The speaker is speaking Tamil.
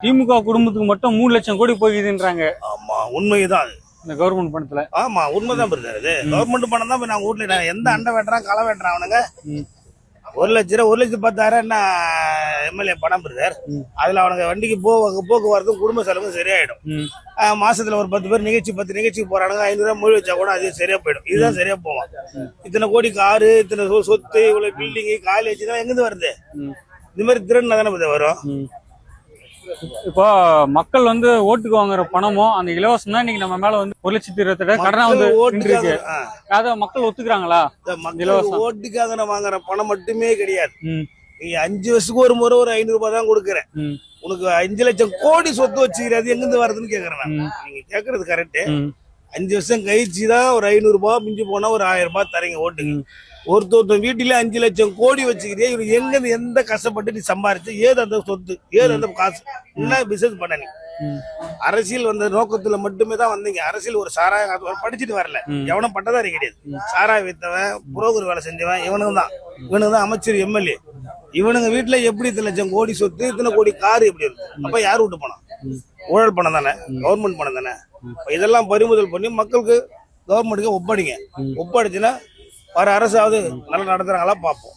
திமுக குடும்பத்துக்கு மட்டும் 3 லட்சம் கோடி போகுதுன்றாங்க. ஆமா, உண்மைதான் அது. இந்த கவர்மெண்ட் பணத்துல. ஆமா, உண்மைதான் பிரதர். இது கவர்மெண்ட் பணம் தான். நாங்க வீட்டுல எந்த அண்டை வெட்டுறான் களை வெட்டுறான் அவனுங்க. 1,00,000 1,10,000 என்ன எம்எல்ஏ பணம் பிரதர். அதுல அவனுங்க வண்டிக்கு போக்குவரத்து குடும்ப செலவு சரியாயிடும். மாசத்துல ஒரு 10 பேர் 10 நிகழ்ச்சிக்கு போறானுங்க. 500 ரூபாய் மொழி வச்சா கூட அது சரியா போயிடும். இதுதான் சரியா போவான். இத்தனை கோடி காரு, இத்தனை சொத்து, இவ்வளவு பில்டிங், காலேஜ் தான் எங்கிருந்து வருது? இந்த மாதிரி திறன் தானே பிரதர் வரும். இப்போ மக்கள் ஓட்டுக்கு வாங்குற பணமும் அந்த இலவசம் தான் இன்னைக்கு நம்ம மேல 1,20,000 கடனா இருக்கு. அத மக்கள் ஒத்துக்கிறாங்களா? ஓட்டுக்காக வாங்குற பணம் மட்டுமே கிடையாது. நீ 5 வருஷத்துக்கு ஒரு முறை ஒரு 500 ரூபாய் தான் கொடுக்குறேன். உனக்கு 5 லட்சம் கோடி சொத்து வச்சுக்கிறது எங்கிருந்து வருதுன்னு கேக்குறேன். நீங்க கேக்குறது கரெக்ட். 5 வருஷம் கழிச்சுதான் ஒரு 500 ரூபாய் மிஞ்சி போனா ஒரு 1000 ரூபாய் தரீங்க ஓட்டுக்கு. ஒருத்தர் வீட்டில 5 லட்சம் கோடி வச்சுக்கிறியா? இவரு எங்க எந்த கஷ்டப்பட்டு நீ சம்பாரிச்சு ஏது அந்த சொத்து, ஏது அந்த காசு, என்ன பிசினஸ் பண்ண? நீ அரசியல் வந்த நோக்கத்துல மட்டுமே தான் வந்தீங்க. அரசியல் ஒரு சாராய படிச்சுட்டு வரல. எவனும் பட்டதாரி கிடையாது. சாராய வித்தவன், புரோக்கர் வேலை செஞ்சவன் இவனுக்கு தான் அமைச்சர், எம்எல்ஏ. இவனுங்க வீட்டுல எப்படி இத்தனை லட்சம் கோடி சொத்து, இத்தனை கோடி காரு எப்படி இருக்கு? அப்ப யாரு விட்டு பணம்? ஊழல் பணம் தானே, கவர்மெண்ட் பணம் தானே. இதெல்லாம் பறிமுதல் பண்ணி மக்களுக்கு கவர்மெண்ட்டுக்கு ஒப்படைங்க. ஒப்படைச்சுன்னா வர அரசாவது நல்லா நடத்துறாங்களா பார்ப்போம்.